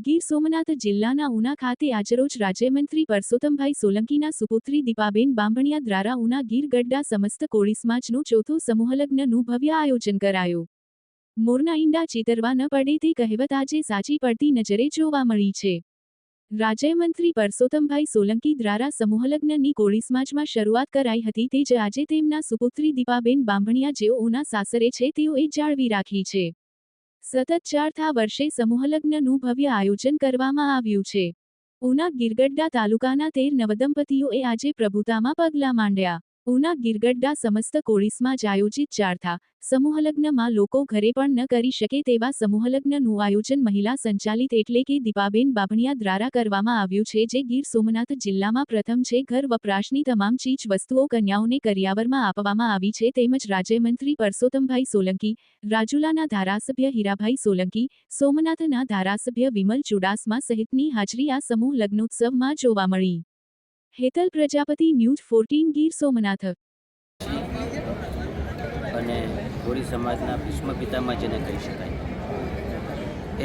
ગીર સોમનાથ જિલ્લાના ઉના ખાતે આજરોજ રાજ્યમંત્રી પરસોત્તમભાઈ સોલંકીના સુપુત્રી દીપાબેન બાંભણિયા દ્વારા ઉના ગીર ગઢડા સમસ્ત કોળી સમાજનું ચોથું સમૂહલગ્નનું ભવ્ય આયોજન કરાયું. મોરના ઈંડા ચીતરવા ન પડે તે કહેવત આજે સાચી પડતી નજરે જોવા મળી છે. રાજ્યમંત્રી પરસોત્તમભાઈ સોલંકી દ્વારા સમૂહલગ્નની કોળી સમાજમાં શરૂઆત કરાઈ હતી તે જ આજે તેમના સુપુત્રી દીપાબેન બાંભણિયા જેઓ ઉના સાસરે છે તેઓએ જાળવી રાખી છે. સતત ચોથા વર્ષે સમૂહલગ્નનું ભવ્ય આયોજન કરવામાં આવ્યું છે. ઉના ગીરગઢડા તાલુકાના 13 નવદંપતીઓએ આજે પ્રભુતામાં પગલાં માંડ્યા. ઉના ગીરગઢડા સમસ્ત કોળી સમાજ આયોજિત ચોથા સમૂહલગ્નમાં લોકો ઘરે પણ ન કરી શકે તેવા સમૂહલગ્નનું આયોજન મહિલા સંચાલિત એટલે કે દીપાબેન બાંભણિયા દ્વારા કરવામાં આવ્યું છે, જે ગીર સોમનાથ જિલ્લામાં પ્રથમ છે. ઘર વપરાશની તમામ ચીજ વસ્તુઓ કન્યાઓને કરિયાવરમાં આપવામાં આવી છે. તેમજ રાજ્યમંત્રી પરસોત્તમભાઈ સોલંકી, રાજુલાના ધારાસભ્ય હીરાભાઈ સોલંકી, સોમનાથના ધારાસભ્ય વિમલ ચુડાસમા સહિતની હાજરી આ સમૂહ લગ્નોત્સવમાં જોવા મળી. હેતલ પ્રજાપતિ, ન્યૂઝ 14 ગીર સોમનાથ. અને કોળી સમાજના ભીષ્મ પિતામાં જેને કહી શકાય,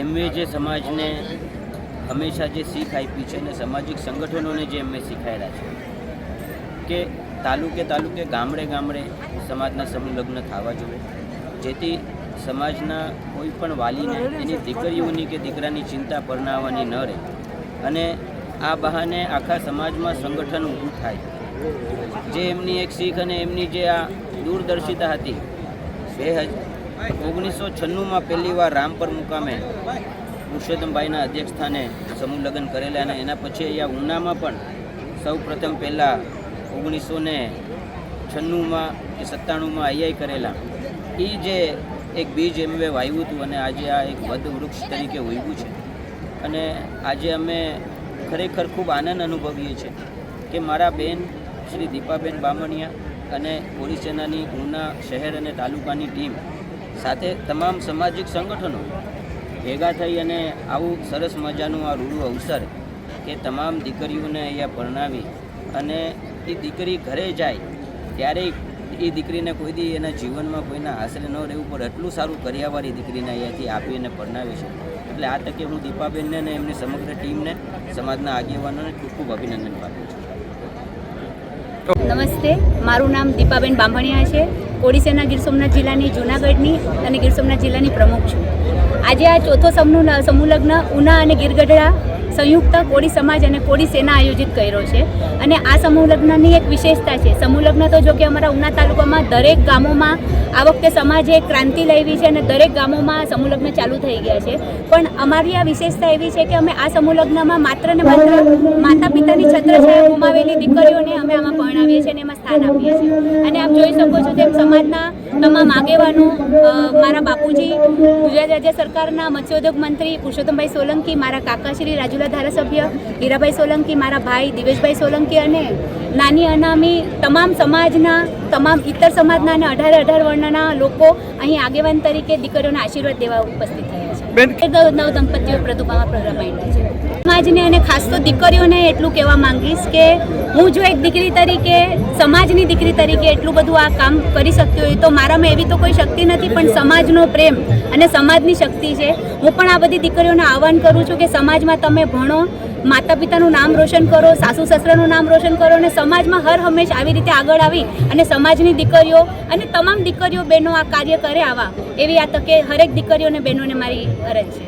એમણે જે સમાજને હંમેશા જે શીખ આપી છે અને સામાજિક સંગઠનોને જે એમને શીખાયેલા છે કે તાલુકે ગામડે સમાજના સમૂહ લગ્ન થવા જોઈએ, જેથી સમાજના કોઈ પણ વાલીને એની દીકરીઓની કે દીકરાની ચિંતા પરણાવવાની ન રહે અને આ બહાને આખા સમાજમાં સંગઠન ઊભું થાય. જે એમની એક શીખ અને એમની જે આ દૂરદર્શિતા હતી, 1996માં પહેલીવાર રામપર મુકામે પુરુષોત્તમભાઈના અધ્યક્ષસ્થાને સમૂહ લગ્ન કરેલા અને એના પછી અહીંયા ઉનામાં પણ સૌ પ્રથમ પહેલાં 1996માં કે 97માં અહીંયા કરેલા. એ જે એક બીજ એમણે વાવ્યું હતું અને આજે આ એક વડ વૃક્ષ તરીકે ઉગ્યું છે. અને આજે અમે ખરેખર ખૂબ આનંદ અનુભવીએ છીએ કે મારા બેન શ્રી દીપાબેન બાંભણિયા અને કોળી સેનાની ઉના શહેર અને તાલુકાની ટીમ સાથે તમામ સામાજિક સંગઠનો ભેગા થઈ અને આવું સરસ મજાનું આ રૂડું અવસર કે તમામ દીકરીઓને અહીંયા પરણાવી અને એ દીકરી ઘરે જાય ત્યારે એ દીકરીને કોઈ દી એના જીવનમાં કોઈના આશરે ન રહેવું પડે એટલું સારું કરિયાવાળી દીકરીને અહીંયાથી આપીને પરણાવી છે. એટલે આ તકે હું દીપાબેનને અને એમની સમગ્ર ટીમને, સમાજના આગેવાનોને ખૂબ ખૂબ અભિનંદન પાઠવું છું. નમસ્તે, મારું નામ દીપાબેન બાંભણિયા છે. કોળી સેના ગીર સોમનાથ જિલ્લાની જૂનાગઢની અને ગીર સોમનાથ જિલ્લાની પ્રમુખ છું. આજે આ ચોથો સમૂહ લગ્ન ઉના અને ગીરગઢડા સંયુક્ત કોળી સમાજ અને કોળી સેના આયોજિત કર્યો છે. અને આ સમૂહ લગ્નની એક વિશેષતા છે. સમૂહ લગ્ન તો જો કે અમારા ઉના તાલુકામાં દરેક ગામોમાં આ વખતે સમાજે ક્રાંતિ લાવી છે અને દરેક ગામોમાં સમૂહ લગ્ન ચાલુ થઈ ગયા છે. પણ અમારી આ વિશેષતા એવી છે કે અમે આ સમૂહ લગ્નમાં માત્ર ને માત્ર માતા પિતાની છત્રછાયા ગુમાવેલી દીકરીઓને અમે આમાં પરણાવીએ છીએ અને એમાં સ્થાન આપીએ છીએ. અને આપ જોઈ શકો છો તેમ સમાજના તમામ આગેવાનો, મારા બાપુજી, ગુજરાત રાજ્ય સરકારના મત્સ્યોદ્યોગ મંત્રી પુરુષોત્તમભાઈ સોલંકી, મારા કાકાશ્રી રાજુલા ધારાસભ્ય હીરાભાઈ સોલંકી, મારા ભાઈ દિવેશભાઈ સોલંકી અને નાની અનામી તમામ સમાજના, તમામ ઇતર સમાજના અને 18 વર્ણના લોકો અહીં આગેવાન તરીકે દીકરીઓના આશીર્વાદ દેવા ઉપસ્થિત થયા છે. નવ દંપતીઓ પ્રભુતામાં પ્રોગ્રામ માંડ્યા છે. સમાજને અને ખાસ તો દીકરીઓને એટલું કહેવા માંગીશ કે હું જો એક દીકરી તરીકે, સમાજની દીકરી તરીકે એટલું બધું આ કામ કરી શકતી હોય તો મારામાં એવી તો કોઈ શક્તિ નથી, પણ સમાજનો પ્રેમ અને સમાજની શક્તિ છે. હું પણ આ બધી દીકરીઓને આહવાન કરું છું કે સમાજમાં તમે ભણો, માતા પિતાનું નામ રોશન કરો, સાસુ સસરાનું નામ રોશન કરો અને સમાજમાં હર હંમેશ આવી રીતે આગળ આવી અને સમાજની દીકરીઓ અને તમામ દીકરીઓ બહેનો આ કાર્ય કરે આવા એવી આ તકે હરેક દીકરીઓને બહેનોને મારી અરજ છે.